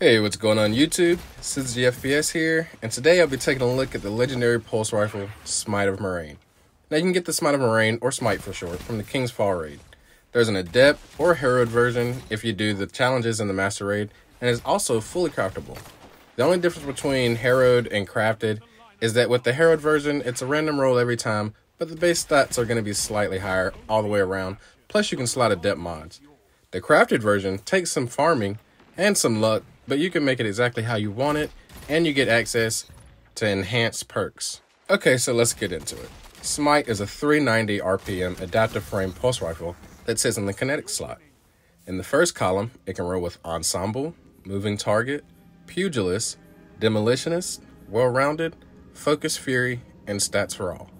Hey, what's going on YouTube? Syzygy FPS here, and today I'll be taking a look at the legendary pulse rifle, Smite of Merain. Now you can get the Smite of Merain, or Smite for short, from the King's Fall raid. There's an Adept or Herald version if you do the challenges in the Master raid, and is also fully craftable. The only difference between Herald and crafted is that with the Herald version, it's a random roll every time, but the base stats are going to be slightly higher all the way around, plus you can slot Adept mods. The crafted version takes some farming and some luck, but you can make it exactly how you want it, and you get access to enhanced perks. Okay, so let's get into it. Smite is a 390 RPM adaptive frame pulse rifle that sits in the kinetic slot. In the first column, it can roll with Ensemble, Moving Target, Pugilist, Demolitionist, Well-Rounded, Focus Fury, and Stats for All.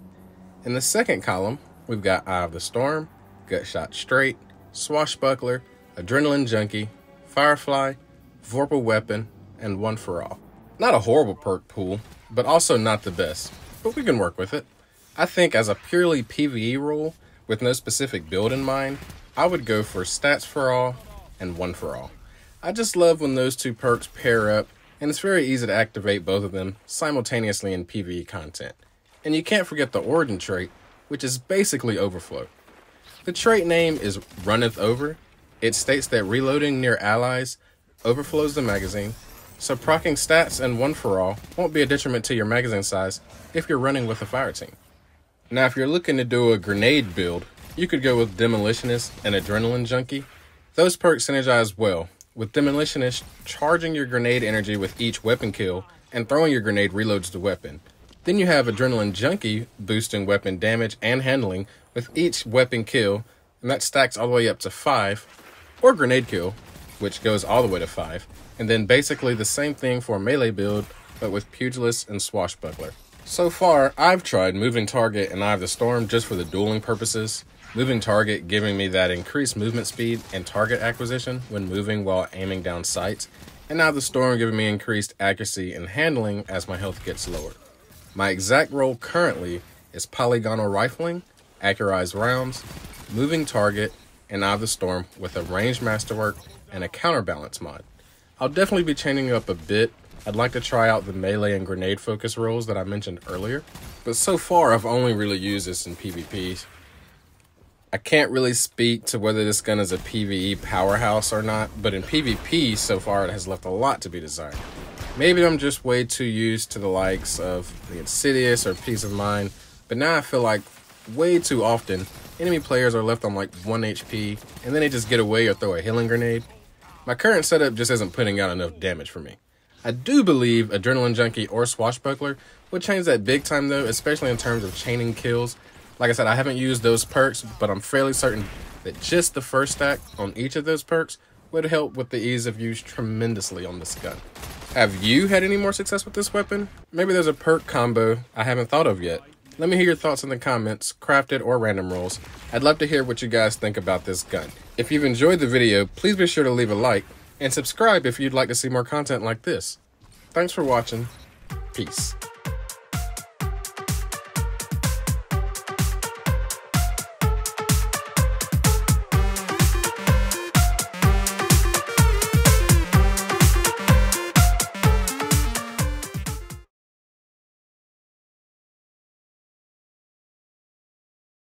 In the second column, we've got Eye of the Storm, Gutshot Straight, Swashbuckler, Adrenaline Junkie, Firefly, Vorpal Weapon, and One for All. Not a horrible perk pool, but also not the best, but we can work with it. I think as a purely PvE role, with no specific build in mind, I would go for Stats for All and One for All. I just love when those two perks pair up, and it's very easy to activate both of them simultaneously in PvE content. And you can't forget the Origin trait, which is basically Overflow. The trait name is Runneth Over. It states that reloading near allies overflows the magazine, so proccing stats and One for All won't be a detriment to your magazine size if you're running with a fire team. Now if you're looking to do a grenade build, you could go with Demolitionist and Adrenaline Junkie. Those perks synergize well, with Demolitionist charging your grenade energy with each weapon kill, and throwing your grenade reloads the weapon. Then you have Adrenaline Junkie boosting weapon damage and handling with each weapon kill, and that stacks all the way up to 5, or Grenade Kill, which goes all the way to 5, and then basically the same thing for a melee build, but with Pugilist and Swashbuckler. So far, I've tried Moving Target and Eye of the Storm just for the dueling purposes. Moving Target giving me that increased movement speed and target acquisition when moving while aiming down sights, and Eye of the Storm giving me increased accuracy and handling as my health gets lower. My exact role currently is Polygonal Rifling, Accurized Rounds, Moving Target, and Eye of the Storm with a Ranged Masterwork and a Counterbalance mod. I'll definitely be changing up a bit. I'd like to try out the melee and grenade focus roles that I mentioned earlier, but so far I've only really used this in PvP. I can't really speak to whether this gun is a PvE powerhouse or not, but in PvP so far it has left a lot to be desired. Maybe I'm just way too used to the likes of the Insidious or Peace of Mind, but now I feel like way too often enemy players are left on like 1 HP, and then they just get away or throw a healing grenade. My current setup just isn't putting out enough damage for me. I do believe Adrenaline Junkie or Swashbuckler would change that big time though, especially in terms of chaining kills. Like I said, I haven't used those perks, but I'm fairly certain that just the first stack on each of those perks would help with the ease of use tremendously on this gun. Have you had any more success with this weapon? Maybe there's a perk combo I haven't thought of yet. Let me hear your thoughts in the comments, crafted or random rolls. I'd love to hear what you guys think about this gun. If you've enjoyed the video, please be sure to leave a like and subscribe if you'd like to see more content like this. Thanks for watching. Peace.